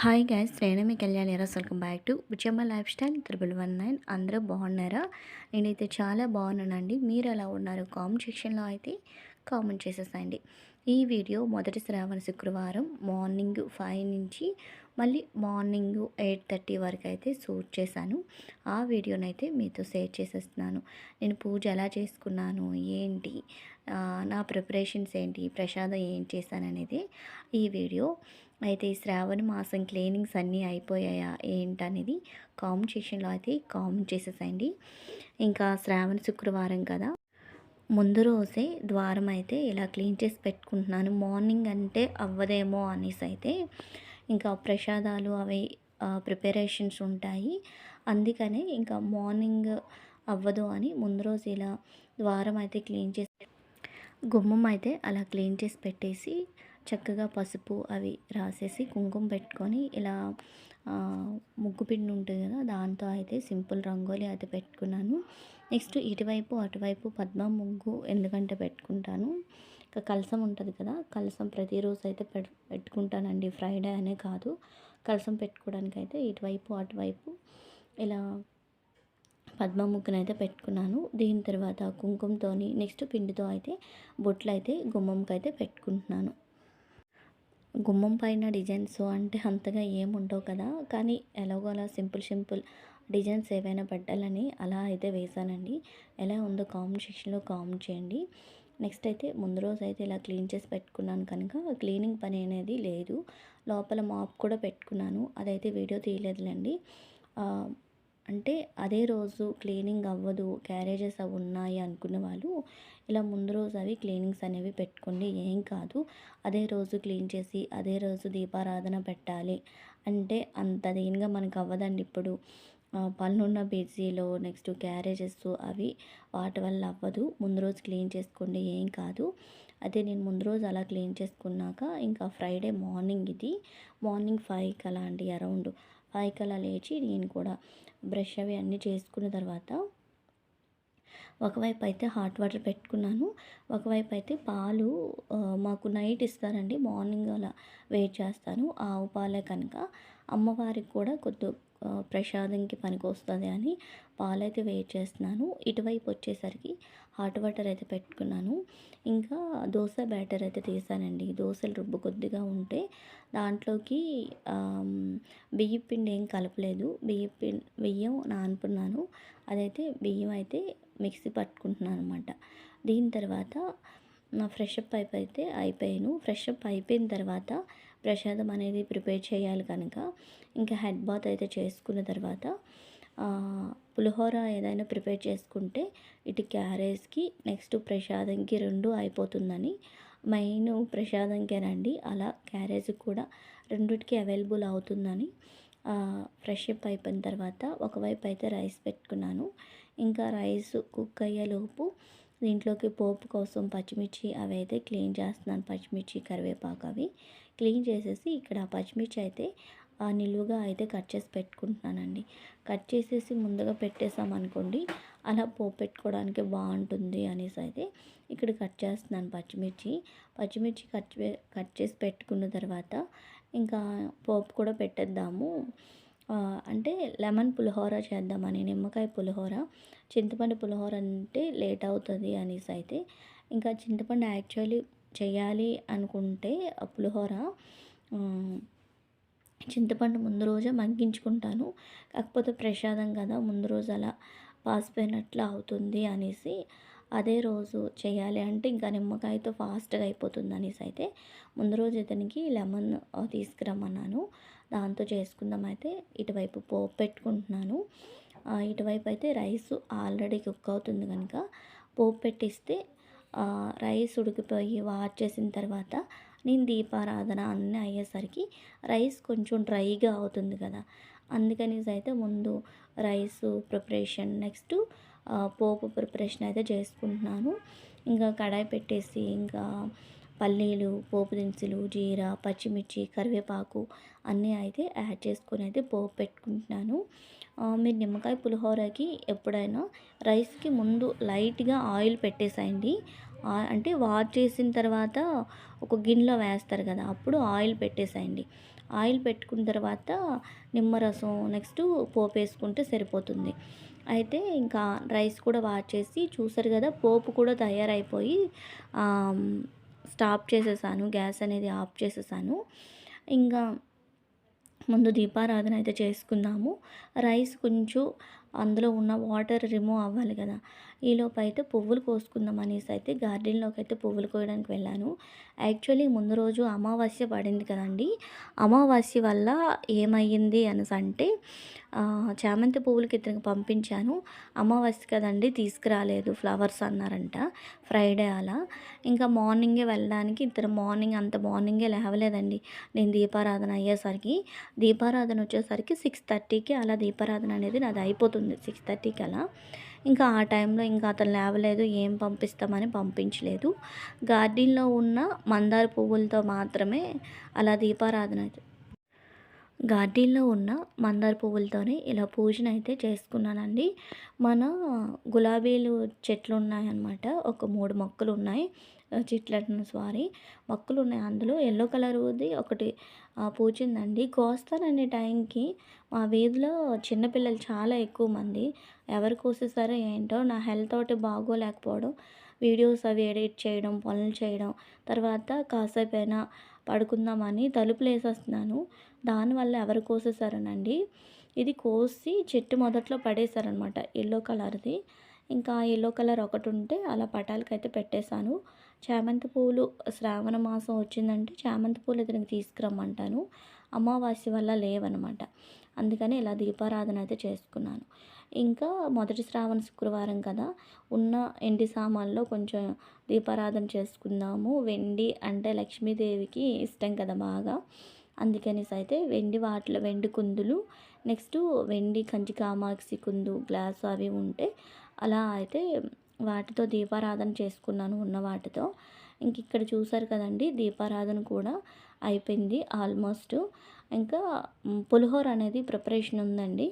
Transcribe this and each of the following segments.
Hi guys, నేను మీ కళ్యాణి రాస్. Welcome back to Buchamma life style 1119. అందరూ బాగున్నారా? నేనైతే చాలా బాగున్నానండి. మీరు ఎలా ఉన్నారు? కామెంట్ సెక్షన్లో అయితే కామెంట్ చేసేసండి. ఈ వీడియో మొదటి శ్రావణ శుక్రవారం మార్నింగ్ 5 నుంచి మళ్ళీ మార్నింగ్ 8:30 వరకు అయితే షూట్ చేశాను. ఆ వీడియోనైతే మీతో షేర్ చేసేస్తున్నాను. నేను పూజ ఎలా చేసుకున్నాను, ఏంటి నా ప్రిపరేషన్స్ ఏంటి, ప్రసాదం ఏం చేశాననేది ఈ వీడియో. అయితే ఈ శ్రావణ మాసం క్లీనింగ్స్ అన్నీ అయిపోయాయా ఏంటనేది కామెంట్ సెక్షన్లో అయితే కామెంట్ చేసేసండి. ఇంకా శ్రావణ శుక్రవారం కదా, ముందు రోజే ద్వారం అయితే ఇలా క్లీన్ చేసి పెట్టుకుంటున్నాను. మార్నింగ్ అంటే అవ్వదేమో అనేసి అయితే ఇంకా ప్రసాదాలు అవి ప్రిపరేషన్స్ ఉంటాయి. అందుకనే ఇంకా మార్నింగ్ అవ్వదు అని ముందు రోజు ఇలా ద్వారం అయితే క్లీన్ చేసి, గుమ్మం అయితే అలా క్లీన్ చేసి పెట్టేసి చక్కగా పసుపు అవి రాసేసి కుంకుమ పెట్టుకొని ఇలా ముగ్గు పిండి ఉంటుంది కదా, దాంతో అయితే సింపుల్ రంగోలి అయితే పెట్టుకున్నాను. నెక్స్ట్ ఇటువైపు అటువైపు పద్మ ముగ్గు ఎందుకంటే పెట్టుకుంటాను. ఇంకా కలసం ఉంటుంది కదా, కలసం ప్రతిరోజు అయితే పెట్టుకుంటానండి. ఫ్రైడే అనే కాదు, కలసం పెట్టుకోవడానికి అయితే ఇటువైపు అటువైపు ఇలా పద్మ ముగ్గునైతే పెట్టుకున్నాను. దీని తర్వాత కుంకుమతోని నెక్స్ట్ పిండితో అయితే బొట్లు అయితే గుమ్మంకి అయితే పెట్టుకుంటున్నాను. గుమ్మం పైన డిజైన్స్ అంటే అంతగా ఏముండవు కదా, కానీ ఎలాగో అలా సింపుల్ డిజైన్స్ ఏవైనా పెట్టాలని అలా అయితే వేసానండి. ఎలా ఉందో కామెంట్ సెక్షన్లో కామెంట్ చేయండి. నెక్స్ట్ అయితే ముందు రోజు అయితే ఇలా క్లీన్ చేసి పెట్టుకున్నాను కనుక క్లీనింగ్ పని అనేది లేదు. లోపల మాప్ కూడా పెట్టుకున్నాను, అదైతే వీడియో తీయలేదులేండి. అంటే అదే రోజు క్లీనింగ్ అవ్వదు, క్యారేజెస్ అవి ఉన్నాయి అనుకున్న వాళ్ళు ఇలా ముందు రోజు అవి క్లీనింగ్స్ అనేవి పెట్టుకోండి, ఏం కాదు. అదే రోజు క్లీన్ చేసి అదే రోజు దీపారాధన పెట్టాలి అంటే అంత దీనిగా మనకు అవ్వదండి. ఇప్పుడు పనులున్న బిజీలో నెక్స్ట్ క్యారేజెస్ అవి వాటి వల్ల అవ్వదు. ముందు రోజు క్లీన్ చేసుకోండి, ఏం కాదు. అదే నేను ముందు రోజు అలా క్లీన్ చేసుకున్నాక ఇంకా ఫ్రైడే మార్నింగ్ ఇది మార్నింగ్ 5కి అలా అండి, అరౌండ్ 5కి అలా లేచి నేను కూడా బ్రష్ అవి అన్నీ చేసుకున్న తర్వాత ఒకవైపు అయితే హాట్ వాటర్ పెట్టుకున్నాను. ఒకవైపు అయితే పాలు మాకు నైట్ ఇస్తారండి, మార్నింగ్ అలా వెయిట్ చేస్తాను. ఆవు పాలే కనుక అమ్మవారికి కూడా ప్రసాదంకి పనికొస్తుంది అని పాలైతే వెయిట్ చేస్తున్నాను. ఇటువైపు వచ్చేసరికి హాట్ వాటర్ అయితే పెట్టుకున్నాను. ఇంకా దోశ బ్యాటర్ అయితే తీసానండి. దోశలు రుబ్బు కొద్దిగా ఉంటే దాంట్లోకి బియ్యం పిండి ఏం కలపలేదు, బియ్యం నానుకున్నాను. అదైతే బియ్యం అయితే మిక్సీ పట్టుకుంటున్నాను అనమాట. దీని తర్వాత నా ఫ్రెష్ అప్ అయితే అయిపోయాను. ఫ్రెష్ అప్ అయిపోయిన తర్వాత ప్రసాదం అనేది ప్రిపేర్ చేయాలి కనుక ఇంకా హెడ్ బాత్ అయితే చేసుకున్న తర్వాత పులిహోర ఏదైనా ప్రిపేర్ చేసుకుంటే ఇటు క్యారేజ్కి నెక్స్ట్ ప్రసాదంకి రెండు అయిపోతుందని, మెయిన్ ప్రసాదంకేనండి, అలా క్యారేజ్కి కూడా రెండిటికి అవైలబుల్ అవుతుందని ఫ్రెష్ అప్ అయిపోయిన తర్వాత ఒకవైపు అయితే రైస్ పెట్టుకున్నాను. ఇంకా రైస్ కుక్ అయ్యేలోపు దీంట్లోకి పోపు కోసం పచ్చిమిర్చి అవి అయితే క్లీన్ చేస్తున్నాను. పచ్చిమిర్చి కరివేపాకు అవి క్లీన్ చేసేసి ఇక్కడ పచ్చిమిర్చి అయితే నిలువుగా అయితే కట్ చేసి పెట్టుకుంటున్నానండి. కట్ చేసేసి ముందుగా పెట్టేసామనుకోండి, అలా పోపు పెట్టుకోవడానికి బాగుంటుంది అనేసి అయితే ఇక్కడ కట్ చేస్తున్నాను పచ్చిమిర్చి కట్ చేసి పెట్టుకున్న తర్వాత ఇంకా పోపు కూడా పెట్టేద్దాము. అంటే లెమన్ పులిహోర చేద్దామని, నిమ్మకాయ పులిహోర. చింతపండు పులిహోర అంటే లేట్ అవుతుంది అనేసి అయితే ఇంకా చింతపండు యాక్చువల్లీ చేయాలి అనుకుంటే పులిహోర చింతపండు ముందు రోజే మగ్గించుకుంటాను. కాకపోతే ప్రసాదం కదా, ముందు రోజు అలా పాసిపోయినట్లు అవుతుంది అనేసి అదే రోజు చేయాలి అంటే ఇంకా నిమ్మకాయతో ఫాస్ట్గా అయిపోతుంది అనేసి అయితే ముందు రోజు ఇతనికి లెమన్ తీసుకురమ్మన్నాను. దాంతో చేసుకుందాం అయితే ఇటువైపు పోపు పెట్టుకుంటున్నాను. ఇటువైపు అయితే రైస్ ఆల్రెడీ కుక్ అవుతుంది కనుక పోపు పెట్టిస్తే రైస్ ఉడికిపోయి వార్చేసిన తర్వాత నేను దీపారాధన అన్నీ అయ్యేసరికి రైస్ కొంచెం డ్రైగా అవుతుంది కదా, అందుకనేసి అయితే ముందు రైస్ ప్రిపరేషన్ నెక్స్ట్ పోపు ప్రిపరేషన్ అయితే చేసుకుంటున్నాను. ఇంకా కడాయి పెట్టేసి ఇంకా పల్లీలు, పోపు దినుసులు, జీరా, పచ్చిమిర్చి, కరివేపాకు అన్నీ అయితే యాడ్ చేసుకొని అయితే పోపు పెట్టుకుంటున్నాను. మీరు నిమ్మకాయ పులిహోరకి ఎప్పుడైనా రైస్కి ముందు లైట్గా ఆయిల్ పెట్టేసేయండి. అంటే వాష్ చేసిన తర్వాత ఒక గిన్నెలో వేస్తారు కదా, అప్పుడు ఆయిల్ పెట్టేసేయండి. ఆయిల్ పెట్టుకున్న తర్వాత నిమ్మరసం నెక్స్ట్ పోపు వేసుకుంటే సరిపోతుంది. అయితే ఇంకా రైస్ కూడా వార్చేసి చూసారు కదా, పోపు కూడా తయారైపోయి ఆహ్, స్టాప్ చేసేసాను. గ్యాస్ అనేది ఆఫ్ చేసేసాను. ఇంకా ముందు దీపారాధన అయితే చేసుకుందాము. రైస్ కొంచెం అందులో ఉన్న వాటర్ రిమూవ్ అవ్వాలి కదా! ఈలోపు అయితే పువ్వులు కోసుకుందాం అనేసి అయితే గార్డెన్‌లోకి అయితే పువ్వులు కోయడానికి వెళ్ళాను. యాక్చువల్లీ ముందు రోజు అమావాస్య పడింది కదండీ! అమావాస్య వల్ల ఏమయ్యింది అనేసంటే చామంతి పువ్వులకి ఇతనికి పంపించాను. అమావాస్య కదండీ తీసుకురాలేదు ఫ్లవర్స్ అన్నారంట. ఫ్రైడే అలా. ఇంకా మార్నింగే వెళ్ళడానికి ఇతను అంత మార్నింగే లేవలేదండి. నేను దీపారాధన అయ్యేసరికి. దీపారాధన వచ్చేసరికి 6:30కి అలా దీపారాధన అనేది నాది అయిపోతుంది. 6:30కి అలా. ఇంకా ఆ టైంలో ఇంకా అతను లేవలేదు. ఏం పంపిస్తామని పంపించలేదు. గార్డెన్‌లో ఉన్న మందార పువ్వులతో మాత్రమే అలా దీపారాధన అయితే గార్డెన్‌లో ఉన్న మందార పువ్వులతోనే ఇలా పూజనైతే చేసుకున్నానండి. మన గులాబీలు చెట్లున్నాయన్నమాట. ఒక 3 మొక్కలున్నాయి. చెట్లంటున్నా సారీ. మొక్కలున్నాయి. అందులో యెల్లో కలర్‌ది ఒకటి పూచిందండి. కోస్తాననే టైంకి మా వీధిలో చిన్న పిల్లలు చాలా ఎక్కువ మంది. ఎవరు కోసేసారో ఏంటో, నా హెల్త్ ఒకటి బాగోలేకపోవడం, వీడియోస్ అవి ఎడిట్ చేయడం, పనులు చేయడం, తర్వాత కాసేపైనా పడుకుందామని తలుపులేసేస్తున్నాను. దానివల్ల ఎవరు కోసేసారోనండి. ఇది కోసి చెట్టు మొదట్లో పడేశారనమాట యెల్లో కలర్‌ది. ఇంకా యెల్లో కలర్ ఒకటుంటే అలా పటాలకైతే పెట్టేశాను. చామంతి పూలు శ్రావణ మాసం వచ్చిందంటే చామంతి పూలు ఇతనికి తీసుకురమ్మంటాను. అమావాస్య వల్ల లేవనమాట. అందుకని ఇలా దీపారాధన అయితే చేసుకున్నాను. ఇంకా మొదటి శ్రావణ శుక్రవారం కదా! ఉన్న ఎండి సామాన్లో కొంచెం దీపారాధన చేసుకుందాము. వెండి అంటే లక్ష్మీదేవికి ఇష్టం కదా బాగా. అందుకనేసి అయితే వెండి కుందులు, నెక్స్ట్ వెండి కంచి కామాక్షి కుందు గ్లాసు అవి ఉంటే అలా అయితే వాటితో దీపారాధన చేసుకున్నాను ఉన్న వాటితో. ఇంక ఇక్కడ చూసారు కదండీ! దీపారాధన కూడా అయిపోయింది ఆల్మోస్ట్. ఇంకా పులిహోర అనేది ప్రిపరేషన్ ఉందండి.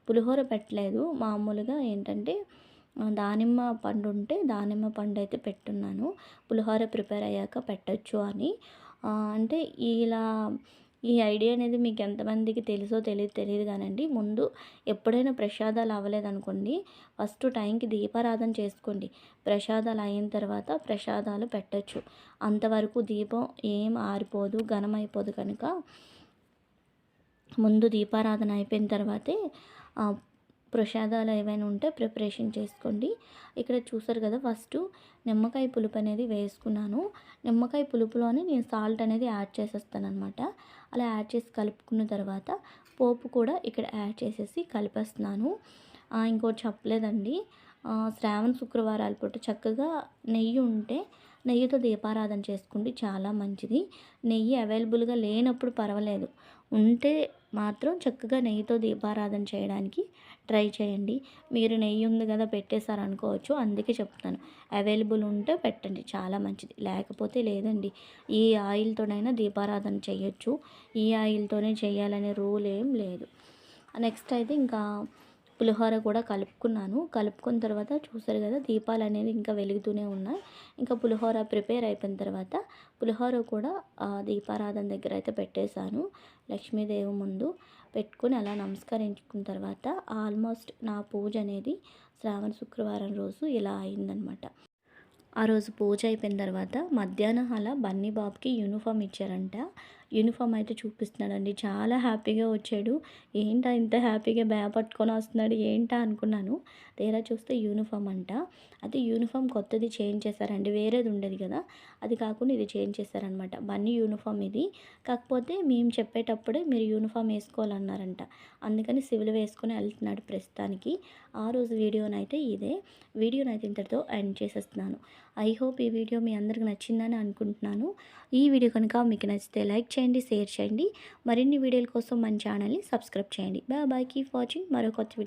పులిహోర పెట్టలేదు. మామూలుగా ఏంటంటే దానిమ్మ పండు ఉంటే దానిమ్మ పండు అయితే పెట్టున్నాను. పులిహోర ప్రిపేర్ అయ్యాక పెట్టొచ్చు అని. అంటే ఇలా ఈ ఐడియా అనేది మీకు ఎంతమందికి తెలుసో తెలీదు కానండి. ముందు ఎప్పుడైనా ప్రసాదాలు అవ్వలేదనుకోండి, ఫస్ట్ టైంకి దీపారాధన చేసుకోండి. ప్రసాదాలు అయిన తర్వాత ప్రసాదాలు పెట్టొచ్చు. అంతవరకు దీపం ఏం ఆరిపోదు, ఘనమైపోదు కనుక ముందు దీపారాధన అయిపోయిన తర్వాతే ప్రసాదాలు ఏవైనా ఉంటే ప్రిపరేషన్ చేసుకోండి. ఇక్కడ చూసారు కదా, ఫస్ట్ నిమ్మకాయ పులుపు అనేది వేసుకున్నాను. నిమ్మకాయ పులుపులోనే నేను సాల్ట్ అనేది యాడ్ చేసేస్తానమాట. అలా యాడ్ చేసి కలుపుకున్న తర్వాత పోపు కూడా ఇక్కడ యాడ్ చేసేసి కలిపేస్తున్నాను. ఇంకోటి చెప్పలేదండి. శ్రావణ శుక్రవారాల పూట చక్కగా నెయ్యి ఉంటే నెయ్యితో దీపారాధన చేసుకోండి, చాలా మంచిది. నెయ్యి అవైలబుల్గా లేనప్పుడు పర్వాలేదు, ఉంటే మాత్రం చక్కగా నెయ్యితో దీపారాధన చేయడానికి ట్రై చేయండి. మీరు నెయ్యి ఉంది కదా పెట్టేశారనుకోవచ్చు, అందుకే చెప్తాను. అవైలబుల్ ఉంటే పెట్టండి, చాలా మంచిది. లేకపోతే లేదండి, ఈ ఆయిల్తోనైనా దీపారాధన చేయొచ్చు. ఈ ఆయిల్తోనే చేయాలనే రూల్ ఏం లేదు. నెక్స్ట్ అయితే ఇంకా పులిహోర కూడా కలుపుకున్నాను. కలుపుకున్న తర్వాత చూసారు కదా, దీపాలు అనేది ఇంకా వెలుగుతూనే ఉన్నాయి. ఇంకా పులిహోర ప్రిపేర్ అయిపోయిన తర్వాత పులిహోర కూడా దీపారాధన దగ్గర అయితే పెట్టేశాను. లక్ష్మీదేవి ముందు పెట్టుకొని అలా నమస్కరించుకున్న తర్వాత ఆల్మోస్ట్ నా పూజ అనేది శ్రావణ శుక్రవారం రోజు ఇలా అయిందనమాట. ఆ రోజు పూజ అయిపోయిన తర్వాత మధ్యాహ్నం అలా బన్నీ బాబుకి యూనిఫామ్ ఇచ్చారంట. యూనిఫామ్ అయితే చూపిస్తున్నాడండి. చాలా హ్యాపీగా వచ్చాడు. ఏంటా ఇంత హ్యాపీగా బ్యాగ్ పట్టుకొని వస్తున్నాడు ఏంటా అనుకున్నాను. తీరా చూస్తే యూనిఫామ్ అంట. అది యూనిఫామ్ కొత్తది చేంజ్ చేశారండి. వేరేది ఉండేది కదా, అది కాకుండా ఇది చేంజ్ చేశారనమాట. బన్నీ యూనిఫామ్ ఇది. కాకపోతే మేము చెప్పేటప్పుడే మీరు యూనిఫామ్ వేసుకోవాలన్నారంట. అందుకని సివిల్ వేసుకొని వెళ్తున్నాడు ప్రస్తుతానికి. ఆ రోజు వీడియోనైతే ఇదే. వీడియోనైతే ఇంతటితో ఎండ్ చేసేస్తున్నాను. ఐ హోప్ ఈ వీడియో మీ అందరికి నచ్చిందని అనుకుంటున్నాను. ఈ వీడియో కనుక మీకు నచ్చితే లైక్ చేయండి, షేర్ చేయండి. మరిన్ని వీడియోల కోసం మన ఛానల్ని సబ్స్క్రైబ్ చేయండి. Bye bye, keep watching. మరో కొత్త వీడియో